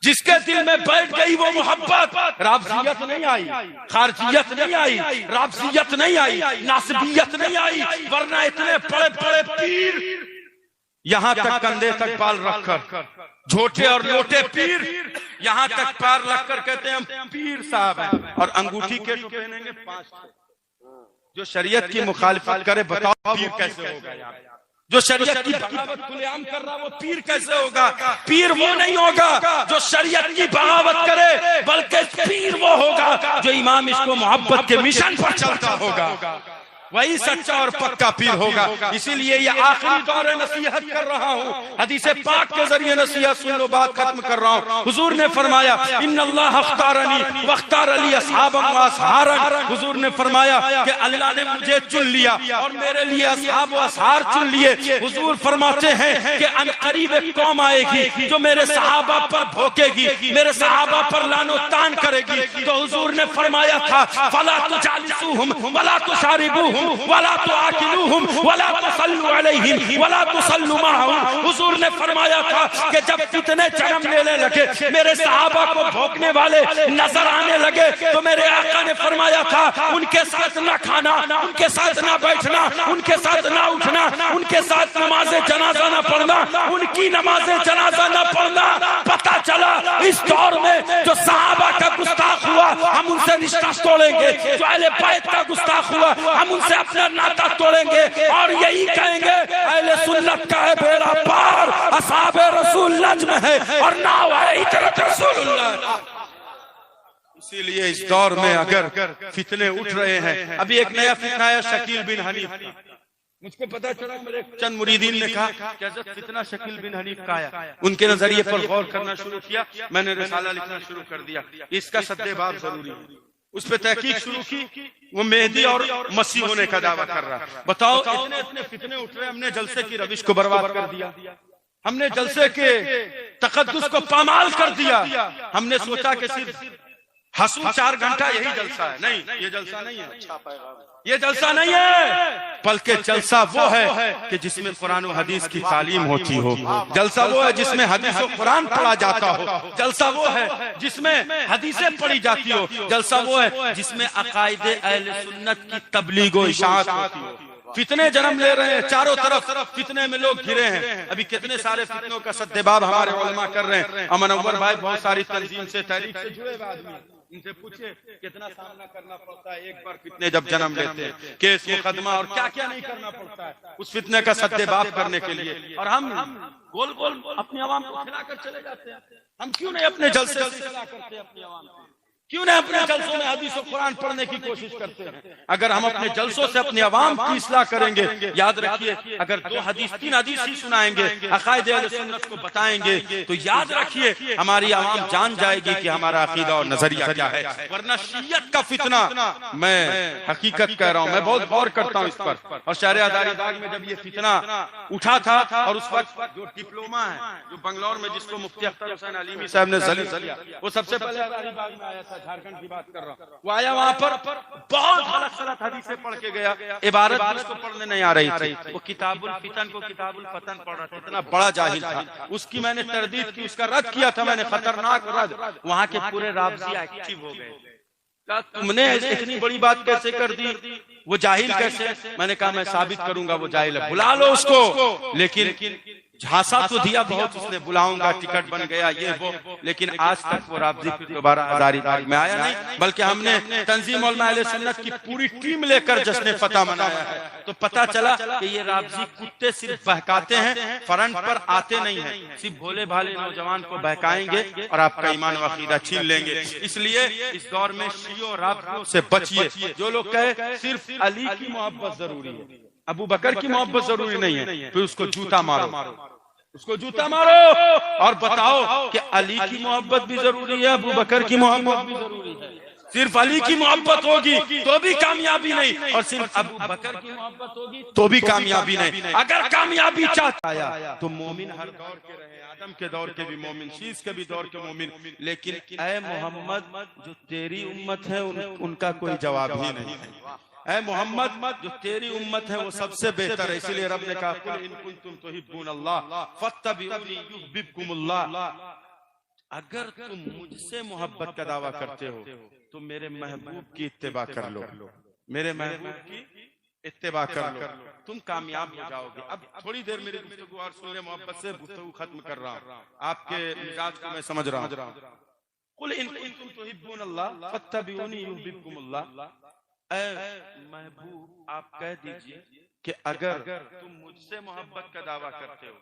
جس کے دل میں بیٹھ گئی وہ محبت، رافضیت نہیں آئی، خارجیت نہیں آئی، رافضیت نہیں آئی، ناصبیت نہیں آئی، ورنہ اتنے بڑے بڑے پیر یہاں تک کندھے تک بال رکھ کر، جھوٹے اور لوٹے پیر یہاں تک پار رکھ کر کہتے ہیں ہم پیر صاحب ہیں، اور انگوٹھی کے تو پہنیں گے 5۔ جو شریعت کی مخالفت کرے بتاؤ پیر کیسے ہوگا یار؟ جو شریعت کی بغاوت کھلے عام کر رہا وہ پیر کیسے ہوگا؟ پیر وہ نہیں ہوگا جو شریعت کی بغاوت کرے، بلکہ پیر وہ ہوگا جو امام عشق و محبت کے مشن پر چلتا ہوگا، وہی سچا اور پکا پیر ہوگا۔ اسی لیے یہ آخری دور نصیحت کر رہا ہوں، حدیث پاک کے ذریعے نصیحت سن لو، بات ختم کر رہا ہوں۔ حضور نے فرمایا ان اللہ اختارنی واختار لی اصحابا و اسحارا، حضور نے فرمایا کہ اللہ نے مجھے چن لیا اور میرے لیے اصحاب و اسحار چن لیے۔ حضور فرماتے ہیں کہ ان قریب ایک قوم آئے گی جو میرے صحابہ پر بھوکے گی، میرے صحابہ پر لعن و طعن کرے گی، تو حضور نے فرمایا تھا فلا تجالسوہم ولا تشاربوہم ولا تآکلوہم ولا تصلوا علیہم ولا تصلوا معہم۔ حضور نے فرمایا تھا کہ جب فتنے جنم لینے لگے، میرے صحابہ کو بھوکنے والے نظر آنے لگے، تو میرے آقا نے فرمایا تھا ان کے ساتھ نہ کھانا، ان کے ساتھ نہ بیٹھنا، ان کے ساتھ نہ اٹھنا، ان کے ساتھ نماز جنازہ نہ پڑھنا، ان کی نماز جنازہ نہ پڑھنا۔ پتہ چلا اس دور میں جو صحابہ کا گستاخ ہوا ہم ان سے رشتہ توڑیں گے، جو اہل بیت کا گستاخ ہوا ہم ان سے اپنا ناطہ توڑیں گے، اور یہی کہیں گے اہل سنت کا ہے بیڑا پار، اصحاب رسول نجم ہے اور ناو ہے اطرت رسول اللہ۔ اسی لیے اس دور میں اگر فتنے اٹھ رہے ہیں، ابھی ایک نیا فتنہ ہے شکیل بن حنیف کا، مجھ کو پتا چلا میرے چند مریدین نے کہا کہ حضرت فتنہ شکیل بن حنیف کا آیا، ان کے نظریے پر غور کرنا شروع کیا، میں نے رسالہ لکھنا شروع کر دیا، اس کا سد باب ضروری ہے، اس پہ تحقیق شروع کی۔ وہ مہدی اور مسیح ہونے کا دعویٰ کر رہا، بتاؤ اتنے فتنے اٹھ رہے، ہم نے جلسے کی روش کو برباد کر دیا، ہم نے جلسے کے تقدس کو پامال کر دیا، ہم نے سوچا کہ صرف حسن 4 گھنٹہ یہی جلسہ ہے، نہیں یہ جلسہ نہیں ہے، یہ جلسہ نہیں ہے، بلکہ جلسہ وہ ہے کہ جس میں قرآن و حدیث کی تعلیم ہوتی ہو، جلسہ وہ ہے جس میں حدیث و قرآن پڑھا جاتا ہو، جلسہ وہ ہے جس میں حدیثیں پڑھی جاتی ہو، جلسہ وہ ہے جس میں عقائد اہل سنت کی تبلیغ و اشاعت ہوتی ہو۔ فتنے جنم لے رہے ہیں، چاروں طرف فتنے میں لوگ گھرے ہیں، ابھی کتنے سارے فتنوں کا سدباب ہمارے علماء کر رہے ہیں۔ امن انور بھائی بہت ساری تنظیم سے تحریک سے جڑے ہوئے آدمی، ان سے پوچھے کتنا سامنا کرنا پڑتا ہے ایک بار فتنے جب جنم لیتے ہیں، کیس مقدمہ اور کیا کیا نہیں کرنا پڑتا ہے اس فتنے کا سدباب کرنے کے لیے، اور ہم گول گول اپنی عوام کو کھلا کر چلے جاتے ہیں۔ ہم کیوں نہیں اپنے جلسے سے اصلاح کرتے اپنی عوام کو؟ کیوں نہیں اپنے جلسوں میں حدیث و قرآن پڑھنے کی کوشش کرتے ہیں؟ اگر ہم اپنے جلسوں سے اپنی عوام کی اصلاح کریں گے، یاد رکھیے اگر 2 حدیث 3 حدیث ہی سنائیں گے، عقائد اہل سنت کو بتائیں گے، تو یاد رکھیے ہماری عوام جان جائے گی کہ ہمارا عقیدہ اور نظریہ کیا ہے۔ ورنہ شیعت کا فتنہ، میں حقیقت کہہ رہا ہوں، میں بہت غور کرتا ہوں اس پر، اور شہر اداری باغ میں جب یہ فتنہ اٹھا تھا، اور اس وقت جو ڈپلوما ہے جو بنگلور میں جس کو مفتی اختر حسین علیمی صاحب نے ذلیل کیا، وہ سب سے پہلے اداری باغ میں آیا تھا، جھارکھنڈ کی بات کر رہا ہوں، وہ آیا وہاں پر بہت غلط حدیثیں پڑھ کے گیا، عبارت اس کو پڑھنے نہیں آ رہی تھی، وہ کتاب الفتن کو کتاب الفتن پڑھ رہا تھا، اتنا بڑا جاہل تھا، اس کی میں نے تردید کی، اس کا رد کیا تھا میں نے، خطرناک رد، وہاں کے پورے رابطے ایکٹیو ہو گئے، کہا تم نے اتنی بڑی بات کیسے کر دی، وہ جاہل کیسے؟ میں نے کہا میں ثابت کروں گا وہ جاہل ہے، بلا لو اس کو، لیکن جھانسا تو دیا بہت، اس نے بلاؤں گا، ٹکٹ بن گیا یہ وہ، لیکن آج تک وہ رابطے پھر دوبارہ ہزاری باغ میں آیا نہیں، بلکہ ہم نے تنظیم علماء اہل سنت کی پوری ٹیم لے کر جشن فتح منایا ہے۔ تو پتہ چلا کہ یہ رابطی کتے صرف بہکاتے ہیں، فرنٹ پر آتے نہیں ہیں، صرف بھولے بھالے نوجوان کو بہکائیں گے اور آپ کا ایمان و عقیدہ چھین لیں گے۔ اس لیے اس دور میں شیعوں رابطوں سے بچیے، جو لوگ کہے صرف علی کی محبت ضروری ہے، ابو بکر کی محبت ضروری نہیں ہے، پھر اس کو جوتا مارو، اس کو جوتا مارو اور بتاؤ کہ علی کی محبت بھی ضروری ہے، ابو بکر کی محبت بھی ضروری ہے۔ صرف علی کی محبت ہوگی تو بھی کامیابی نہیں، اور صرف ابو بکر کی محبت ہوگی تو بھی کامیابی نہیں۔ اگر کامیابی چاہتا ہے تو مومن ہر دور کے رہے، آدم کے دور کے بھی مومن، شیس کے بھی دور کے مومن، لیکن اے محمد جو تیری امت ہے ان کا کوئی جواب ہی نہیں ہے۔ اے محمد جو تیری امت ہے وہ سب سے بہتر ہے، اسی لیے رب نے کہا قل ان کنتم تحبون اللہ فاتبعونی یحببکم اللہ، اگر تم مجھ سے محبت کا دعویٰ کرتے ہو تو میرے محبوب کی اتباع کر لو، میرے محبوب کی اتباع کر لو، تم کامیاب ہو جاؤ گے۔ اب تھوڑی دیر میری گفتگو اور سن لیں، محبت سے گفتگو ختم کر رہا ہوں، آپ کے مزاج کو میں سمجھ رہا ہوں۔ قل ان کنتم تحبون اللہ فاتبعونی یحببکم اللہ، اے محبوب آپ کہہ دیجئے کہ اگر تم مجھ سے محبت کا دعویٰ کرتے ہو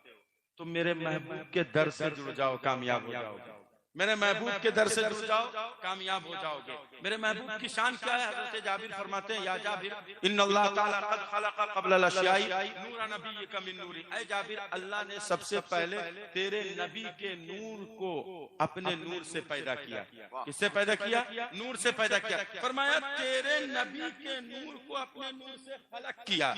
تو میرے محبوب کے در سے جڑ جاؤ، کامیاب ہو جاؤ گے۔ میرے محبوب کے در سے جڑ جاؤ، کامیاب ہو جاؤ گے۔ میرے محبوب کی شان کیا ہے؟ حضرت جابر فرماتے ہیں، یا جابر ان اللہ تعالیٰ قد خلق قبل الاشیاء نور نبیک من نوری، اے جابر اللہ نے سب سے پہلے تیرے نبی کے نور کو اپنے نور سے پیدا کیا۔ کس سے پیدا کیا؟ نور سے پیدا کیا۔ فرمایا تیرے نبی کے نور کو اپنے نور سے خلق کیا۔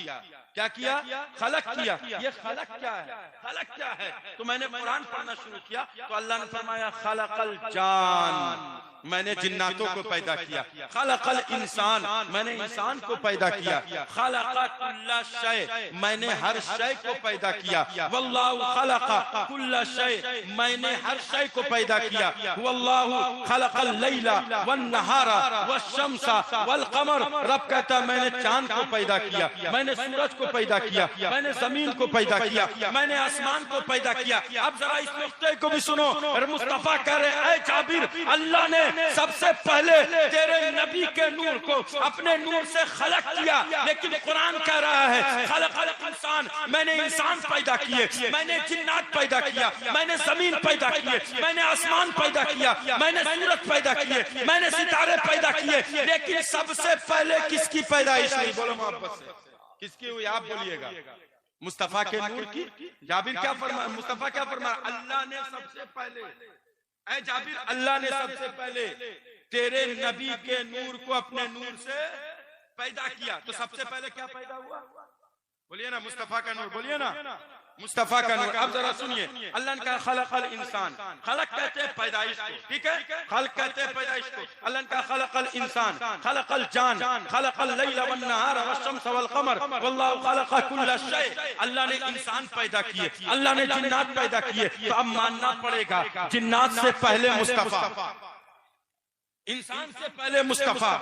کیا کیا؟ خلق کیا۔ یہ خلق کیا ہے؟ خلق کیا ہے؟ تو میں نے قرآن پڑھنا شروع کیا تو اللہ نے فرمایا خلق الجان، میں نے جناتوں کو پیدا کیا۔ خلق الانسان، میں نے انسان کو پیدا کیا۔ خلق کل شیء، میں نے ہر شے کو پیدا کیا۔ واللہ خلق کل شیء، میں نے ہر شے کو پیدا کیا۔ واللہ خلق اللیل والنہار والشمس والقمر، رب کہتا ہے میں نے چاند کو پیدا کیا، میں نے سورج کو پیدا کیا، میں نے زمین کو پیدا کیا، میں نے آسمان کو پیدا کیا۔ اب ذرا اس نقطے کو بھی سنو، مصطفیٰ کہہ رہے ہیں اے جابر اللہ نے سب سے پہلے تیرے نبی کے نور کو اپنے نور سے خلق کیا، لیکن قرآن کہہ رہا ہے خلق الانسان، میں نے انسان پیدا کیے، میں نے جنات پیدا کیا، میں نے زمین پیدا کیے، میں نے آسمان پیدا کیا، میں نے سورج پیدا کیے، میں نے ستارے پیدا کیے، لیکن سب سے پہلے کس کی پیدائش ہوئی؟ بولو محبت سے کس کی ہوئی؟ آپ بولیے گا مصطفیٰ کے نور کی۔ جابر کیا فرمایا؟ مصطفیٰ کیا فرمایا؟ اللہ نے سب سے پہلے، اے جابر اللہ نے سب سے پہلے تیرے نبی کے نور کو اپنے نور سے پیدا کیا۔ تو سب سے پہلے کیا پیدا ہوا؟ بولیے نا مصطفیٰ کا نور، بولیے نا مصطفیٰ کا نور۔ اب ذرا سنیے، اللہ نے کہا خلق الانسان، خلق کہتے ہیں پیدائش کو، ٹھیک ہے، خلق کہتے ہیں پیدائش کو۔ اللہ نے کہا خلق الانسان، خلق الجان، خلق اللیل والنہار والشمس والقمر، واللہ خلق کل شیء، اللہ نے انسان پیدا کیے، اللہ نے جنات پیدا کیے۔ تو اب ماننا پڑے گا جنات سے پہلے مصطفیٰ، انسان سے پہلے مصطفیٰ،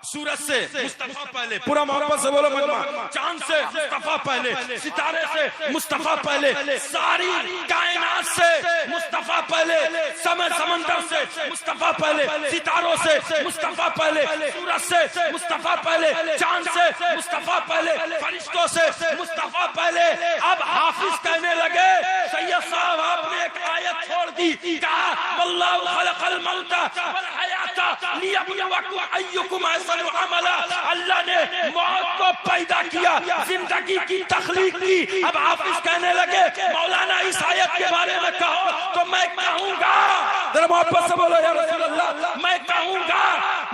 سورج سے مصطفیٰ پہلے، پورا محبت سے بولو مجمع، چاند سے مصطفیٰ پہلے، ستارے سے مصطفیٰ پہلے، ساری کائنات سے مصطفیٰ پہلے، سمندر سے مصطفیٰ پہلے، ستاروں سے مصطفیٰ پہلے، سورج سے مصطفیٰ پہلے، چاند سے مصطفیٰ پہلے، فرشتوں سے مصطفیٰ پہلے۔ اب حافظ کہنے لگے سید صاحب آپ نے ایک آیت چھوڑ دی، کہا واللہ خلق الموت والحیات لیبلوکم ایکم احسن عملا، اللہ نے موت کو پیدا کیا، زندگی کی تخلیق کی۔ اب حافظ کہنے لگے مولانا اس آیت کے بارے میں کہو تو میں کہوں گا، ذرا محبت سے بولو یا رسول اللہ، میں کہوں گا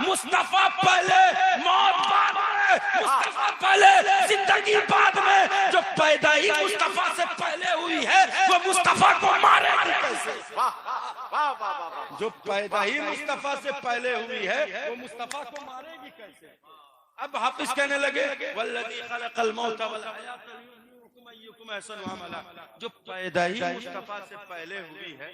مصطفیٰ پہلے، موت بعد میں، مصطفیٰ پہلے، زندگی بعد میں۔ جو پیدائش مصطفیٰ سے پہلے ہوئی ہے وہ مصطفیٰ کو مارے گی کیسے؟ جو پیدائش مصطفیٰ سے پہلے ہوئی ہے وہ مصطفیٰ کو مارے گی کیسے؟ اب حافظ کہنے لگے والذی خلق الموت والحیات لیبلوکم ایکم احسن عملا، جو پیدائش مصطفیٰ سے پہلے ہوئی ہے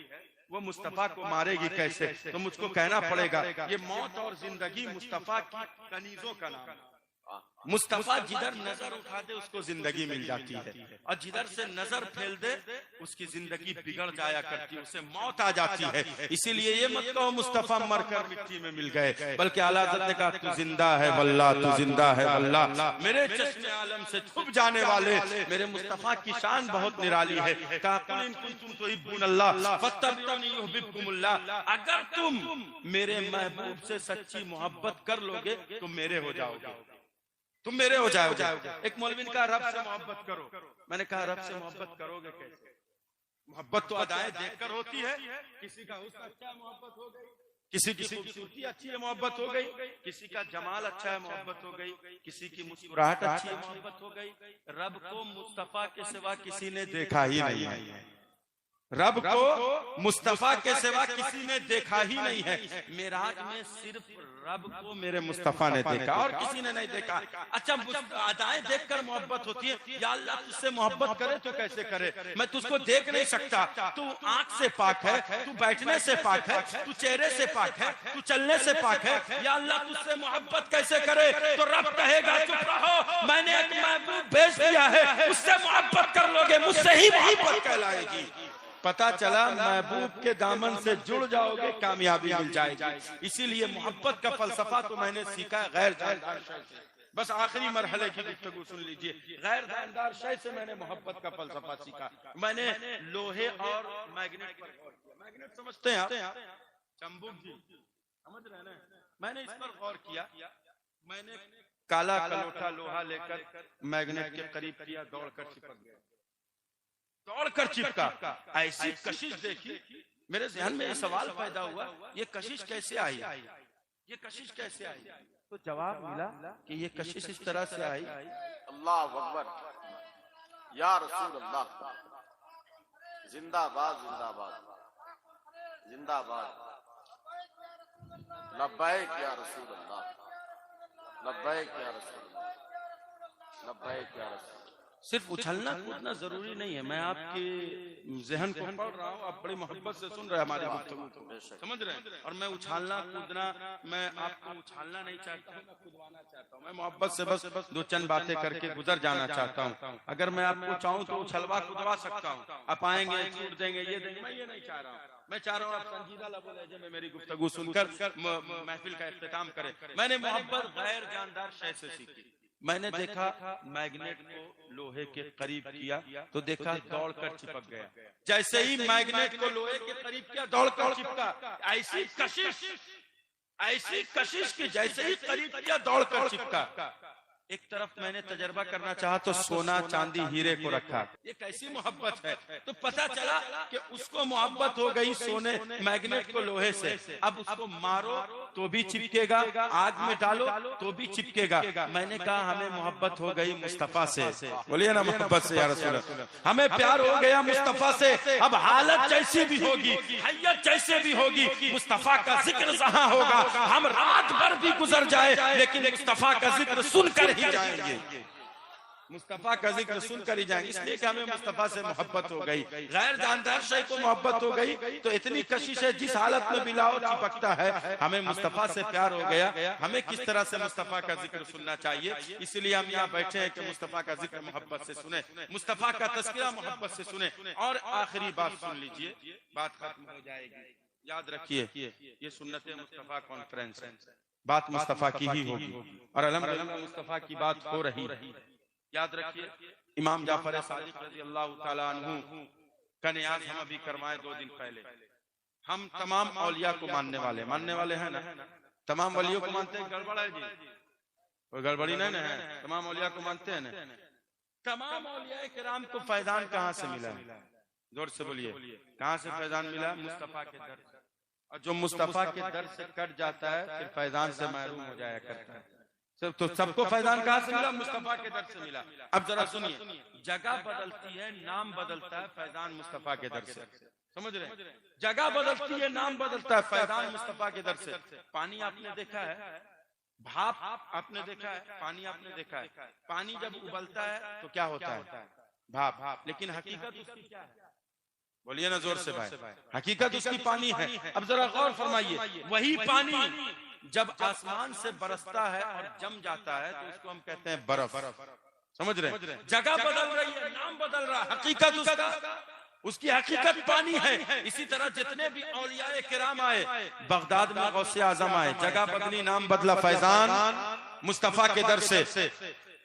وہ مصطفیٰ کو مارے گی کیسے؟ تو مجھ کو کہنا پڑے گا یہ موت اور زندگی مصطفیٰ کی کنیزوں کا نام ہے۔ مصطفیٰ جدھر نظر اٹھا دے اس کو زندگی مل جاتی ہے، اور جدھر سے نظر پھیل دے اس کی زندگی بگڑ جایا کرتی ہے، اسے موت آ جاتی ہے۔ اسی لیے یہ مت کہو مصطفیٰ مر کر مٹی میں مل گئے، بلکہ اعلیٰ حضرت نے کہا تو زندہ ہے واللہ، تو زندہ ہے واللہ، میرے چشم عالم سے چھپ جانے والے میرے مصطفیٰ کی شان بہت نرالی ہے۔ کہا قل ان کنتم تحبون اللہ فاتبعونی یحببکم اللہ، اگر تم میرے محبوب سے سچی محبت کر لو گے تو میرے ہو جاؤ گے، تم میرے ہو جاؤ گے۔ ایک مولوی نے کہا رب سے محبت کرو، میں نے کہا رب سے محبت کرو گے کیسے؟ محبت تو ادائیں دیکھ کر ہوتی ہے، کسی کا حسن اچھا محبت ہو گئی، کسی کی خوبصورتی اچھی ہے محبت ہو گئی، کسی کا جمال اچھا ہے محبت ہو گئی، کسی کی مسکراہٹ اچھی ہے محبت ہو گئی۔ رب کو مصطفیٰ کے سوا کسی نے دیکھا ہی نہیں ہے، رب کو مصطفیٰ کے سوا کسی نے دیکھا ہی نہیں ہے. معراج میں صرف رب کو میرے مصطفیٰ نے دیکھا اور کسی نے نہیں دیکھا. اچھا ادائیں دیکھ کر محبت ہوتی ہے. یا اللہ تجھ سے محبت کرے تو کیسے کرے؟ میں تجھ کو دیکھ نہیں سکتا. تو آنکھ سے پاک ہے, تو بیٹھنے سے پاک ہے, تو چہرے سے پاک ہے, تو چلنے سے پاک ہے. یا اللہ تجھ سے محبت کیسے کرے؟ تو رب کہے گا چپ رہو, میں نے ایک محبوب بھیج دیا ہے, اس سے محبت کر لو گے, مجھ سے ہی محبت کہلائے گی. پتا چلا محبوب کے دامن سے جڑ جاؤ گے, کامیابی مل جائے گی. اسی لیے محبت کا فلسفہ تو میں نے سیکھا غیر جاندار شے سے. بس آخری مرحلے کی گفتگو سن لیجئے. غیر جاندار شے سے میں نے محبت کا فلسفہ سیکھا. میں نے لوہے اور میگنیٹ پر غور کیا. میگنیٹ سمجھتے ہیں آپ؟ چمبک جی سمجھ رہے ہیں نا؟ میں نے اس پر غور کیا. میں نے کالا کلوٹا لوہا لے کر میگنیٹ کے قریب کیا, دوڑ کر چپک گیا. دوڑ کر چپکا. ایسی کشش دیکھی, میرے ذہن میں یہ سوال پیدا ہوا, یہ کشش کیسے آئی؟ یہ کشش کیسے آئی؟ تو جواب ملا کہ یہ کشش اس طرح سے آئی. اللہ اکبر, یا رسول اللہ, زندہ باد زندہ باد زندہ باد, لبیک یا رسول اللہ, لبیک یا رسول اللہ, لبیک یا رسول اللہ. صرف اچھلنا کودنا ضروری نہیں ہے. میں آپ کے ذہن کو پڑھ رہا ہوں, آپ بڑی محبت سے سن رہے ہیں ہماری گفتگو کو, سمجھ رہے ہیں. اور میں اچھالنا کودنا, میں آپ کو اچھالنا نہیں چاہتا ہوں, میں کودوانا چاہتا ہوں. میں محبت سے بس دو چند باتیں کر کے گزر جانا چاہتا ہوں. اگر میں آپ کو چاہوں تو اچھلوا کودوا سکتا ہوں. آپ آئیں گے, چھوٹ دیں گے, یہ دیں گے, میں یہ نہیں چاہ رہا ہوں. میں چاہ رہا ہوں آپ سنجیدہ لب و لہجے میں میری گفتگو سن کر محفل کا اختتام کریں. میں نے محبت غیر جاندار شے سے سیکھی. میں نے دیکھا میگنیٹ کو لوہے کے قریب کیا تو دیکھا دوڑ کر چپک گیا. جیسے ہی میگنیٹ کو لوہے کے قریب کیا دوڑ کر چپکا. ایسی کشش کی جیسے ہی قریب کیا دوڑ کر چپکا. ایک طرف میں نے تجربہ کرنا چاہا تو سونا چاندی ہیرے کو رکھا. یہ کیسی محبت ہے؟ تو پتا چلا کہ اس کو محبت ہو گئی سونے میگنیٹ کو لوہے سے. اب اس کو مارو تو بھی چپکے گا, آگ میں ڈالو تو بھی چپکے گا. میں نے کہا ہمیں محبت ہو گئی مصطفیٰ سے. بولیے نا محبت سے یا رسول اللہ. ہمیں پیار ہو گیا مصطفیٰ سے. اب حالت جیسی بھی ہوگی, حیت جیسے بھی ہوگی, مصطفیٰ کا ذکر جہاں ہوگا, ہم رات بھر بھی گزر جائے لیکن مصطفیٰ کا ذکر سن کر ہی جائیں گے. مصطفیٰ کا ذکر سن کر ہی جائیں گے. اس لیے کہ ہمیں مصطفیٰ سے محبت ہو گئی. غیر جاندار شے کو محبت ہو گئی تو اتنی کشش ہے, جس حالت میں بھی لاؤ چپکتا ہے. ہمیں مصطفیٰ سے پیار ہو گیا. ہمیں کس طرح سے مصطفیٰ کا ذکر سننا چاہیے, اس لیے ہم یہاں بیٹھے ہیں کہ مصطفیٰ کا ذکر محبت سے سنیں, مصطفیٰ کا تذکرہ محبت سے سنیں. اور آخری بات سن لیجئے, بات ختم ہو جائے گی. یاد رکھیے یہ سنت مصطفیٰ کانفرنس ہے, بات مصطفیٰ کی ہی ہوگی اور الحمدللہ مصطفیٰ کی بات ہو رہی ہے. یاد رکھیے امام جعفر صادق رضی اللہ تعالیٰ عنہ کا نیاز ہم ابھی کروائے 2 دن پہلے. ہم تمام اولیاء کو ماننے والے ہیں نا, تمام ولیوں کو مانتے ہیں. گڑبڑ ہے جی, کوئی گڑبڑی نہیں ہے, تمام اولیاء کو مانتے ہیں نا. تمام اولیاء کرام کو فیضان کہاں سے ملا؟ زور سے بولیے, کہاں سے فیضان ملا؟ مصطفیٰ کے در سے. اور جو مصطفیٰ کے در سے کٹ جاتا ہے پھر فیضان سے محروم ہو جایا کرتا ہے. تو سب کو فیضان کہاں سے ملا؟ مصطفیٰ کے در سے ملا. اب ذرا سنیے, جگہ بدلتی ہے, نام بدلتا ہے, فیضان مصطفیٰ کے در سے. سمجھ رہے ہیں؟ جگہ بدلتی ہے, نام بدلتا ہے, فیضان مصطفیٰ کے در سے. پانی آپ نے دیکھا ہے, بھاپ آپ نے دیکھا ہے, پانی آپ نے دیکھا ہے. پانی جب ابلتا ہے تو کیا ہوتا ہے؟ بھاپ. لیکن حقیقت اس کی کیا ہے؟ بولیے نا زور سے بھائی, حقیقت اس کی پانی ہے. اب ذرا غور فرمائیے, وہی پانی جب آسمان سے برستا ہے اور جم جاتا ہے تو اس کو ہم کہتے ہیں برف. سمجھ رہے ہیں؟ جگہ بدل رہی ہے, نام بدل رہا, حقیقت اس کی حقیقت پانی ہے. اسی طرح جتنے بھی اولیاء کرام آئے, بغداد میں غوث اعظم آئے, جگہ بدلی, نام بدلا, فیضان مصطفیٰ کے در سے.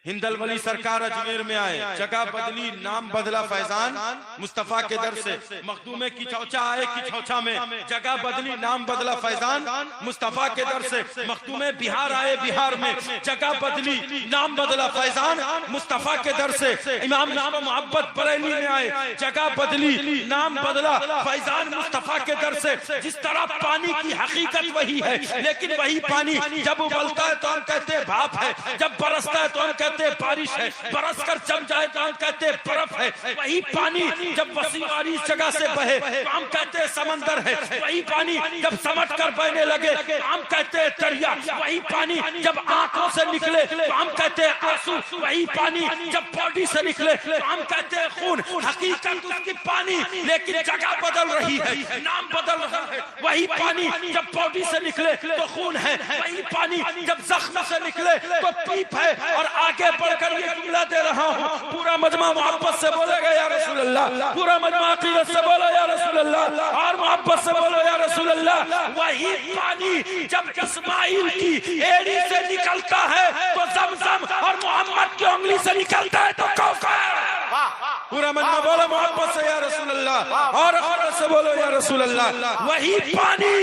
ہندل ولی سرکار اجمیر میں آئے, جگہ بدلی, نام بدلا, فیضان مصطفیٰ کے در سے. مخدومے کی چوچا آئے کی چوچا میں, جگہ بدلی, نام بدلا, فیضان مصطفیٰ کے در سے. مخدومے بہار آئے بہار میں, جگہ بدلی, نام بدلا, فیضان مصطفیٰ کے در سے. امام نام محبت بریلی میں آئے, جگہ بدلی, نام بدلا, فیضان مصطفیٰ کے در سے. جس طرح پانی کی حقیقت وہی ہے, لیکن وہی پانی جب ابلتا ہے تو ہم کہتے ہیں بھاپ ہے, جب برستا ہے تو ہم کہتے کہتے ہیں بارش ہے، برس کر جم جائے تو ہم کہتے ہیں برف ہے، وہی پانی جب وسیع اس جگہ سے بہے تو ہم کہتے ہیں سمندر ہے، وہی پانی جب سمٹ کر بہنے لگے تو ہم کہتے ہیں دریا، وہی پانی جب آنکھوں سے نکلے تو ہم کہتے ہیں آنسو، وہی پانی جب باڈی سے نکلے تو ہم کہتے ہیں خون۔ حقیقت اس کی پانی، لیکن جگہ بدل رہی ہے، نام بدل رہا ہے۔ وہی پانی جب باڈی سے نکلے تو خون ہے، وہی پانی جب زخم سے نکلے تو پیپ ہے۔ اور آگے بڑھ کر یہ جملہ دے رہا ہوں، پورا مجمع محبت سے بولے گا یا رسول اللہ، پورا مجمع عقیدت سے بولو یا رسول اللہ، اور محبت سے بولو یا رسول اللہ۔ وہی پانی جب اسماعیل کی ایڑی سے نکلتا ہے تو زمزم، اور محمد کی انگلی سے نکلتا ہے تو کوثر۔ پورا مجمع بولو محبت سے یا رسول اللہ، اور محبت سے بولو یا رسول اللہ۔ وہی پانی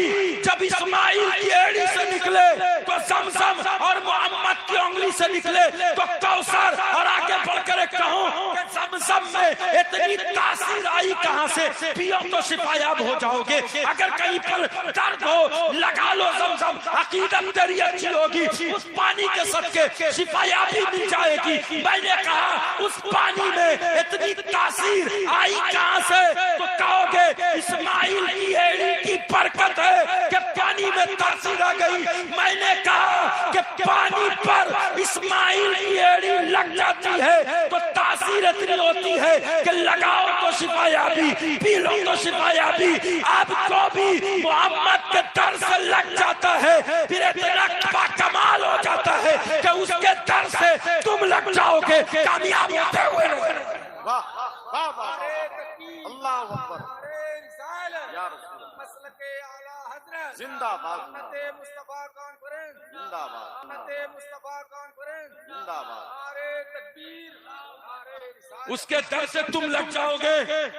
جب اسماعیل کی ایڑی سے نکلے تو زمزم، اور محمد کی انگلی سے نکلے تو کوثر۔ اور آگے بڑھ کر کہوں کہ زمزم میں اتنی تاثیر آئی کہاں سے؟ پیو تو شفا یاب ہو جاؤ گے۔ اگر کہیں پر درد ہو لگا لو زمزم، عقیدت تیری اچھی ہوگی، اس پانی کے صدقے شفا یابی مل جائے گی۔ میں نے کہا اس پانی میں اتنی تاثیر آئی کہاں سے؟ تو کہو گے اسماعیل کی ایڑی کی برکت ہے کہ پانی میں تاثیر آ گئی۔ میں نے کہا کہ پانی پر اسماعیل کی ایڑی لگ جاتی ہے تو تاثیر اتنی ہوتی ہے کہ لگاؤ تو شفا یابی، پی لو تو شفا یابی۔ آپ کو بھی محمد کے در سے لگ جاتا ہے، پھر اتنا کمال ہو جاتا ہے کہ اس کے در سے تم لگ جاؤ گے کامیاب ہوتے ہوئے۔ اللہ اکبر یا رسول اللہ، زندہ باد مصطفیٰ کانفرنس، زندہ باد مصطفیٰ کانفرنس، زندہ باد۔ اس کے در سے تم لگ جاؤ گے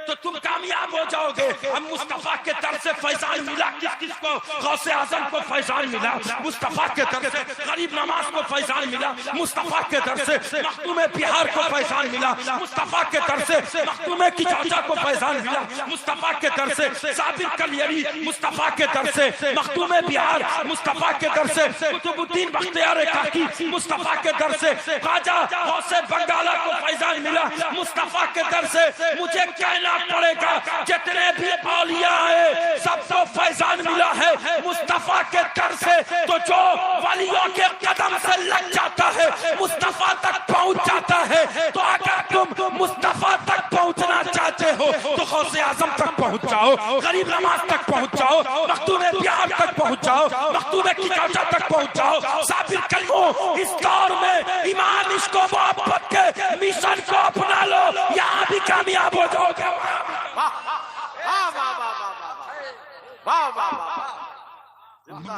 تو تم کامیاب ہو جاؤ گے۔ ہم مصطفیٰ کے در سے فیضان ملا، کس کس کو؟ غوث اعظم کو فیضان ملا مصطفیٰ کے در سے، غریب نواز کو فیضان ملا مصطفیٰ کے در سے، مخدوم بہار کو فیضان ملا مصطفیٰ کے در سے، مخدوم کی چاچا کو فیضان ملا مصطفیٰ کے در سے، صابر کلیری مصطفیٰ کے در سے، مخدوم بہار مصطفیٰ کے در سے، قطب الدین بختیار کاکی مصطفیٰ کے در سے، خواجہ غوث بنگالہ کو فیضان ملا مصطفیٰ کے در سے۔ مجھے کہنا پڑے گا جتنے بھی اولیاء ہیں سب کو فیضان ملا ہے مصطفیٰ کے در سے۔ تو جو ولیوں کے قدم سے لگ جاتا ہے مصطفیٰ تک پہنچ جاتا ہے۔ تو اگر تم مصطفیٰ تک پہنچنا چاہتے ہو تو غوث اعظم تک پہنچ جاؤ، غریب نواز تک پہنچ جاؤ، مخدوم بہار تک پہنچ جاؤ، مخدوم کی چاچا تک پہنچ جاؤ۔ صابر کلموں اس دور میں امام عشق و محبت کے مشن کو اپنا لو، یہاں بھی کامیاب ہو جاؤ گے۔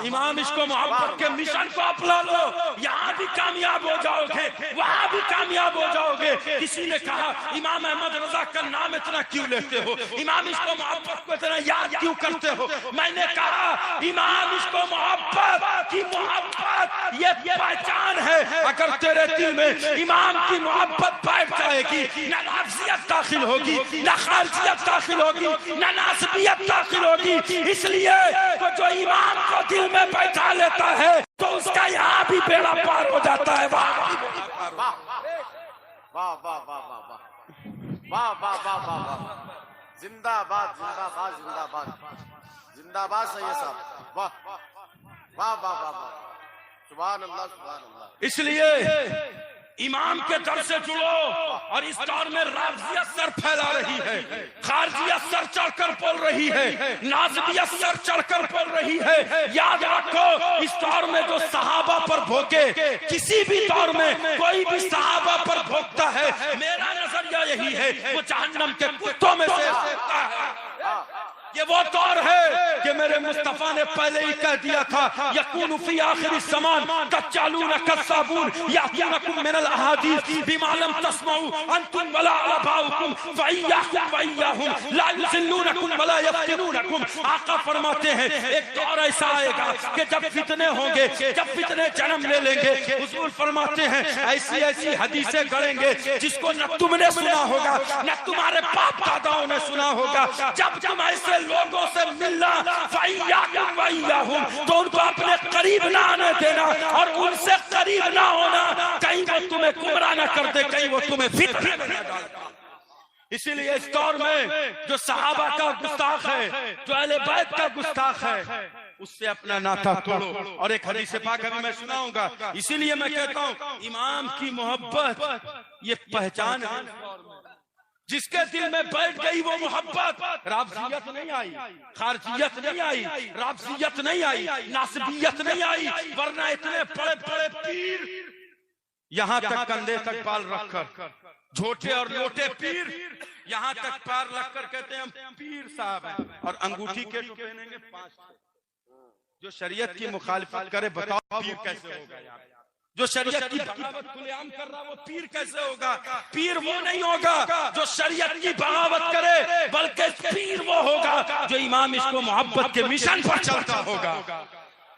امام عشق و محبت کے مشن کو اپنا لو، یہاں بھی کامیاب ہو جاؤ گے، وہاں بھی کامیاب ہو جاؤ گے۔ کسی نے کہا امام احمد رضا کا نام اتنا کیوں لیتے ہو، امام عشق و محبت کو اتنا یاد کیوں کرتے ہو؟ میں نے کہا امام عشق و محبت کی محبت یہ پہچان ہے۔ اگر تیرے دل میں امام کی محبت بیٹھ جائے گی، نہ لفظیت داخل ہوگی، نہ خارجیت داخل ہوگی، نہ ناسبیت داخل ہوگی۔ اس لیے تو جو امام کو دل میں بیٹھا لیتا ہے تو اس کا یہاں بھی بیڑا پار ہو جاتا ہے۔ واہ واہ واہ واہ واہ واہ واہ واہ واہ، زندہ باد زندہ باد زندہ باد زندہ باد سید صاحب، واہ واہ واہ واہ، سبحان اللہ سبحان اللہ۔ اس لیے امام کے در سے جڑو۔ اور اس دور میں رافضیت سر پھیلا رہی ہے، خارجیت سر چڑھ کر بول رہی ہے، نازبیت سر چڑھ کر بول رہی ہے۔ یاد رکھو اس دور میں جو صحابہ پر بھوکے، کسی بھی دور میں کوئی بھی صحابہ پر بھوکتا ہے، میرا نظریہ یہی ہے وہ جہنم کے کتوں میں سے سکتا ہے۔ یہ وہ دور ہے کہ میرے مصطفیٰ نے پہلے ہی کہہ دیا تھا، یکون فی آخر الزمان دجالون کذابون یاتونکم من الاحادیث بما لم تسمعوا انتم ولا آباؤکم فایاکم وایاہم لا یضلونکم ولا یفتنونکم۔ آقا فرماتے ہیں ایک دور ایسا آئے گا کہ جب فتنے ہوں گے، جب فتنے جنم لے لیں گے، حضور فرماتے ہیں ایسی ایسی حدیثیں گڑیں گے جس کو نہ تم نے سنا ہوگا نہ تمہارے باپ داداؤں نے سنا ہوگا۔ جب تم ایسے لوگوں سے ملنا فَإِيَّاكُمْ وَإِيَّاهُمْ، تو ان کو اپنے قریب نہ آنے دینا اور ان سے قریب نہ ہونا، کہیں وہ تمہیں گمراہ نہ کر دے، کہیں وہ تمہیں فتنہ میں نہ ڈال دے۔ اسی لیے اس دور میں جو صحابہ کا گستاخ ہے، جو اہل بیت کا گستاخ ہے، اس سے اپنا ناطہ توڑو۔ اور ایک حدیث پاک ابھی میں سناؤں گا، اسی لیے میں کہتا ہوں امام کی محبت یہ پہچان ہے۔ جس کے دل میں بیٹھ گئی وہ محبت، رافضیت نہیں آئی، خارجیت نہیں آئی، رافضیت نہیں آئی، ناصبیت نہیں آئی، ورنہ اتنے بڑے بڑے پیر یہاں تک کندھے تک بال رکھ کر، جھوٹے اور لوٹے پیر یہاں تک پار رکھ کر کہتے ہیں ہم پیر صاحب ہیں، اور انگوٹھی کے پہنیں گے 5۔ جو شریعت کی مخالفت کرے بتاؤ پیر کیسے ہوگا یار؟ جو شریعت کی بغاوت کھلے عام کر رہا وہ پیر کیسے ہوگا؟ پیر وہ نہیں ہوگا جو شریعت کی بغاوت کرے، بلکہ پیر وہ ہوگا جو امام عشق و محبت کے مشن پر چلتا ہوگا،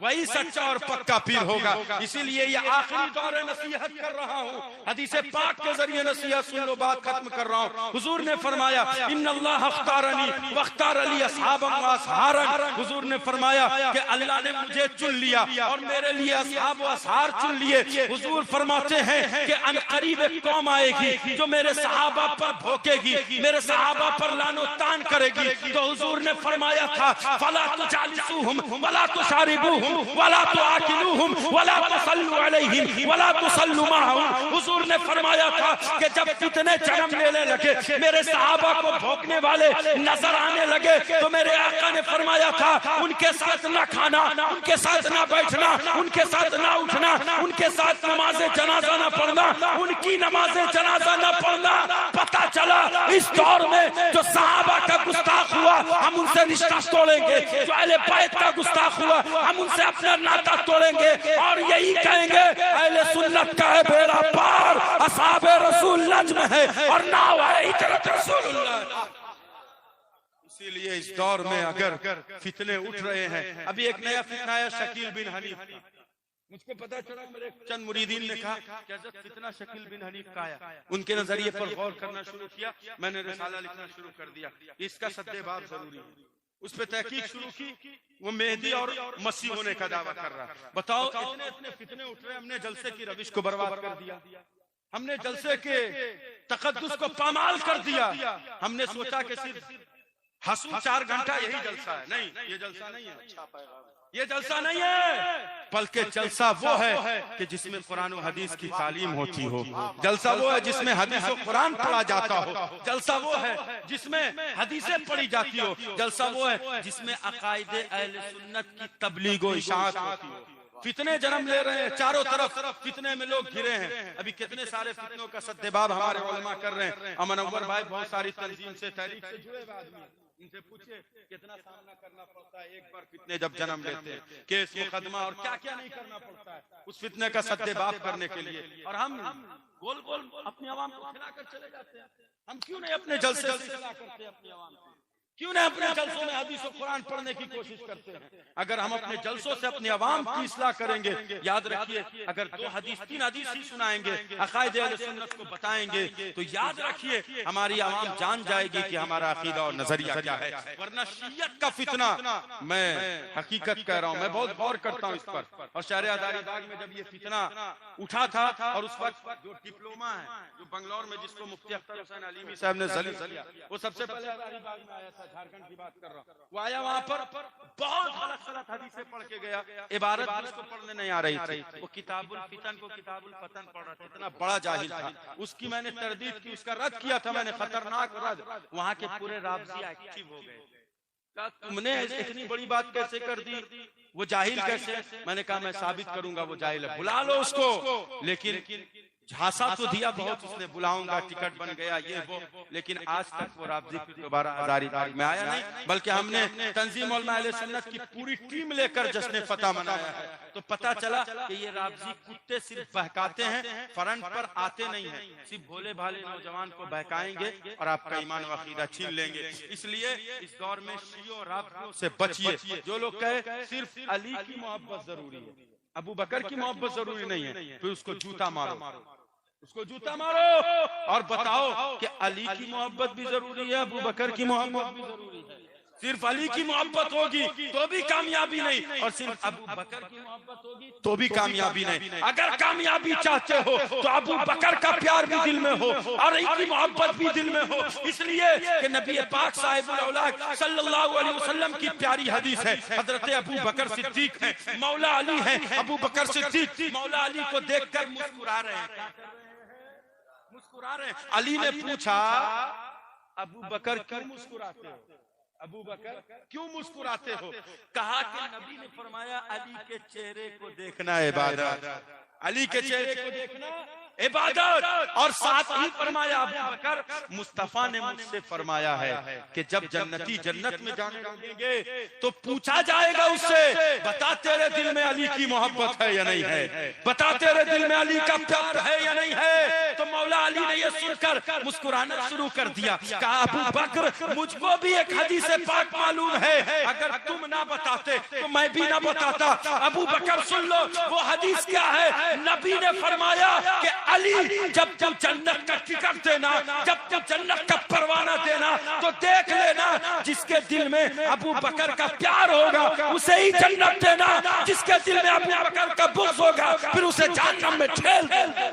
وہی سچا اور پکا پیر ہوگا۔ اسی لیے یہ آخری دور نصیحت کر رہا ہوں، حدیث پاک کے ذریعے نصیحت سن لو، بات ختم کر رہا ہوں۔ حضور نے فرمایا ان اللہ اختارنی واختار علی اصحابا واصحارا، حضور نے فرمایا کہ اللہ نے مجھے چن لیا اور میرے لیے اصحاب و اصحار چن لیے۔ حضور فرماتے ہیں کہ ان قریب ایک قوم آئے گی جو میرے صحابہ پر بھوکے گی، میرے صحابہ پر لعن و طعن کرے گی، تو حضور نے فرمایا تھا فلا تجالسوہم ولا تشاربوہم ولا تآکلوہم ولا تصلوا علیہم ولا تصلوا معہم۔ حضور نے فرمایا تھا کہ جب فتنے جنم لینے لگے، میرے صحابہ کو بھوکنے والے نظر آنے لگے، تو میرے آقا نے فرمایا تھا ان کے ساتھ نہ کھانا، ان کے ساتھ نہ بیٹھنا، ان کے ساتھ نہ اٹھنا، ان کے ساتھ نماز جنازہ نہ پڑھنا، ان کی نماز جنازہ نہ پڑھنا۔ پتہ چلا اس دور میں جو صحابہ کا گستاخ ہوا ہم ان سے رشتہ توڑیں گے، جو اہل بیت کا گستاخ ہوا ہم ان سے اپنا ناطہ توڑیں گے، اور یہی کہیں گے اہل سنت کا ہے بیڑا پار، اصحاب رسول نجم ہے اور ناؤ ہے اطرت رسول اللہ۔ اسی لیے اس دور میں اگر فتنے اٹھ رہے ہیں، ابھی ایک نیا فتنہ ہے شکیل بن حنیف، مجھ کو پتا چلا میرے چند مریدین نے کہا کہ حضرت فتنہ شکیل بن حنیف کا آیا، ان کے نظریے پر غور کرنا شروع کیا، میں نے رسالہ لکھنا شروع کر دیا، اس کا سد باب ضروری ہے، اس پہ تحقیق شروع کی، وہ مہدی اور مسیح ہونے کا دعویٰ کر رہا۔ بتاؤ اتنے فتنے اٹھ رہے، ہم نے جلسے کی روش کو برباد کر دیا، ہم نے جلسے کے تقدس کو پامال کر دیا، ہم نے سوچا کہ صرف حسود 4 گھنٹہ یہی جلسہ ہے، نہیں یہ جلسہ نہیں ہے، یہ جلسہ نہیں ہے، بلکہ جلسہ وہ ہے کہ جس میں قرآن و حدیث کی تعلیم ہوتی ہو، جلسہ وہ ہے جس میں حدیث و قرآن پڑھا جاتا ہو، جلسہ وہ ہے جس میں حدیثیں پڑھی جاتی ہو، جلسہ وہ ہے جس میں عقائد اہل سنت کی تبلیغ و اشاعت ہوتی ہو۔ فتنے جنم لے رہے ہیں، چاروں طرف فتنے میں لوگ گھرے ہیں، ابھی کتنے سارے فتنوں کا سدباب ہمارے علماء کر رہے ہیں۔ امن انور بھائی بہت ساری تنظیم سے تحریک سے جڑے ہوئے آدمی ہیں، ان سے پوچھے کتنا سامنا کرنا پڑتا ہے ایک بار فتنے جب جنم لیتے ہیں، کیس مقدمہ اور کیا کیا نہیں کرنا پڑتا ہے اس فتنے کا سدباب کرنے کے لیے، اور ہم گول گول اپنی عوام کو کھلا کر چلے جاتے ہیں۔ ہم کیوں نہیں اپنے جلسے سے اصلاح کرتے اپنی عوام سے؟ کیوں نہیں اپنے جلسوں میں حدیث و قرآن پڑھنے کی کوشش کرتے ہیں؟ اگر ہم اپنے جلسوں سے اپنی عوام کی اصلاح کریں گے، یاد رکھیے اگر 2 حدیث 3 حدیث ہی سنائیں گے، عقائد اہل سنت کو بتائیں گے، تو یاد رکھیے ہماری عوام جان جائے گی کہ ہمارا عقیدہ اور نظریہ کیا ہے۔ ورنہ شیعت کا فتنہ، میں حقیقت کہہ رہا ہوں، میں بہت غور کرتا ہوں اس پر، اور شہر ہزاری باغ میں جب یہ فتنہ اٹھا تھا، اور اس وقت جو ڈپلوما ہے جو بنگلور میں جس کو مفتی اختر حسین علیمی صاحب نے ذلیل کیا، وہ سب سے پہلے ہزاری باغ میں آیا تھا، جھارکھنڈ کی بات کر رہا ہوں، وہ آیا وہاں پر بہت غلط حدیثیں پڑھ کے گیا، عبارت اس کو پڑھنے نہیں آ رہی تھی، وہ کتاب الفتن کو کتاب الفتن پڑھ رہا تھا، اتنا بڑا جاہل تھا، اس کی میں نے تردید کی، اس کا رد کیا تھا میں نے، خطرناک رد، وہاں کے پورے رافضی ایکٹیو ہو گئے، کہا تم نے اتنی بڑی بات کیسے کر دی، وہ جاہل کیسے؟ میں نے کہا میں ثابت کروں گا وہ جاہل ہے، بلا لو اس کو، لیکن جھانسا تو دیا بہت اس نے، بلاؤں گا ٹکٹ بن گیا یہ وہ، لیکن آج تک وہ رافضی پھر دوبارہ ہزاری باغ میں آیا نہیں، بلکہ ہم نے تنظیم علماء اہل سنت کی پوری ٹیم لے کر جشن فتح منایا ہے، تو پتہ چلا کہ یہ رافضی کتے صرف بہکاتے ہیں، فرنٹ پر آتے نہیں ہیں، صرف بھولے بھالے نوجوان کو بہکائیں گے اور آپ کا ایمان و عقیدہ چھین لیں گے۔ اس لیے اس دور میں شیعوں رافضیوں سے بچیے، جو لوگ کہے صرف علی کی محبت ضروری ہے، ابو بکر کی محبت ضروری نہیں ہے، پھر اس کو جوتا مارو، اس کو جوتا مارو اور بتاؤ کہ علی کی محبت بھی ضروری ہے، ابو بکر کی محبت بھی ضروری ہے، صرف علی کی محبت ہوگی تو بھی کامیابی نہیں، اور صرف ابو بکر کی محبت ہوگی تو بھی کامیابی نہیں۔ اگر کامیابی چاہتے ہو تو ابو بکر کا پیار بھی دل میں ہو اور ان کی محبت بھی دل میں ہو، اس لیے کہ نبی پاک صاحب الاولاق صلی اللہ علیہ وسلم کی پیاری حدیث ہے، حضرت ابو بکر صدیق ہیں، مولا علی ہیں، ابو بکر صدیق مولا علی کو دیکھ کر مسکرا رہے ہیں، مسکرا رہے ہیں۔ علی نے پوچھا ابو بکر کیوں مسکراتے ہو؟ ابو بکر کیوں مسکراتے ہو؟ کہا کہ نبی نے فرمایا علی کے چہرے کو دیکھنا عبادت، علی کے چہرے کو دیکھنا عبادت، اور ساتھ ہی فرمایا ابو بکر مصطفیٰ نے مجھ سے فرمایا ہے کہ جب جنتی جنت میں جانے لگیں گے تو پوچھا جائے گا اس سے بتا تیرے دل میں علی کی محبت ہے یا نہیں ہے، بتا تیرے دل میں علی کا پیار ہے یا نہیں ہے۔ تو مولا علی نے یہ سن کر مسکرانا شروع کر دیا، کہا ابو بکر مجھ کو بھی ایک حدیث پاک معلوم ہے، اگر تم نہ بتاتے تو میں بھی نہ بتاتا۔ ابو بکر سن لو وہ حدیث کیا ہے، نبی نے فرمایا کہ علی جب تم جنت کا ٹکٹ دینا، جب تم جنت کا پروانہ دینا تو دیکھ لینا جس کے دل میں ابو بکر کا پیار ہوگا اسے ہی جنت دینا، جس کے دل میں ابو بکر کا بغض ہوگا پھر اسے جہنم میں ٹھیل دینا۔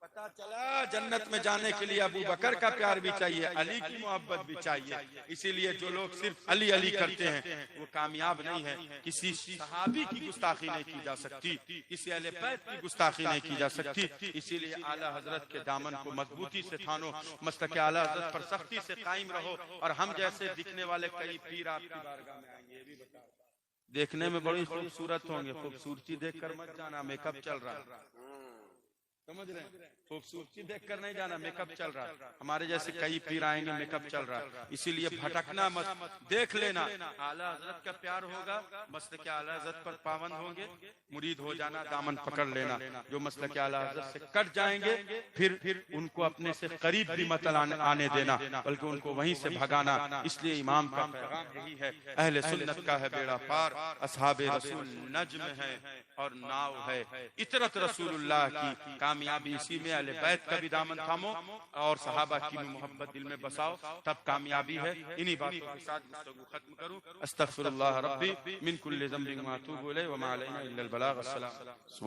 پتا چلا جنت میں جانے کے لیے ابو بکر کا پیار بھی چاہیے، علی کی محبت بھی چاہیے۔ اسی لیے جو لوگ صرف علی علی کرتے ہیں وہ کامیاب نہیں ہیں۔ کسی صحابی کی گستاخی نہیں کی جا سکتی، کسی اہل بیت کی گستاخی نہیں کی جا سکتی۔ اسی لیے اعلیٰ حضرت کے دامن کو مضبوطی سے تھانو، مسلک اعلیٰ حضرت پر سختی سے قائم رہو، اور ہم جیسے دکھنے والے کئی پیر آپ کی بارگاہ میں آئیں گے، یہ بھی بتاؤ۔ دیکھنے میں بڑی خوبصورت ہوں گے، خوبصورتی دیکھ کر مت جانا میک اپ چل رہا ہے، سمجھ رہے ہیں؟ خوبصورتی دیکھ کر نہیں جانا میک اپ چل رہا ہے۔ ہمارے جیسے کئی پیر آئیں گے میک اپ چل رہا ہے، اسی لیے بھٹکنا مت، دیکھ لینا اعلیٰ حضرت کا پیار ہوگا، مسلک اعلیٰ حضرت پر پابند ہوں گے، مرید ہو جانا، دامن پکڑ لینا۔ جو مسلک اعلیٰ حضرت سے کٹ جائیں گے پھر ان کو اپنے سے قریب بھی مت آنے دینا، بلکہ ان کو وہیں سے بھگانا۔ اس لیے امام کا پیغام یہی ہے، اہل سنت کا ہے بیڑا پار، اصحاب رسول نجم ہے اور ناؤ ہے، اطرت رسول اللہ کی کامیابی اسی میں۔ اہل بیت کا بھی دامن تھامو اور صحابہ کی بھی محبت دل میں بساؤ، تب کامیابی ہے۔ انہی باتوں کے ساتھ گفتگو ختم کروں۔ استغفر اللہ ربی من کل ذنب و اتوب الیہ وما علینا الا البلاغ۔ السلام۔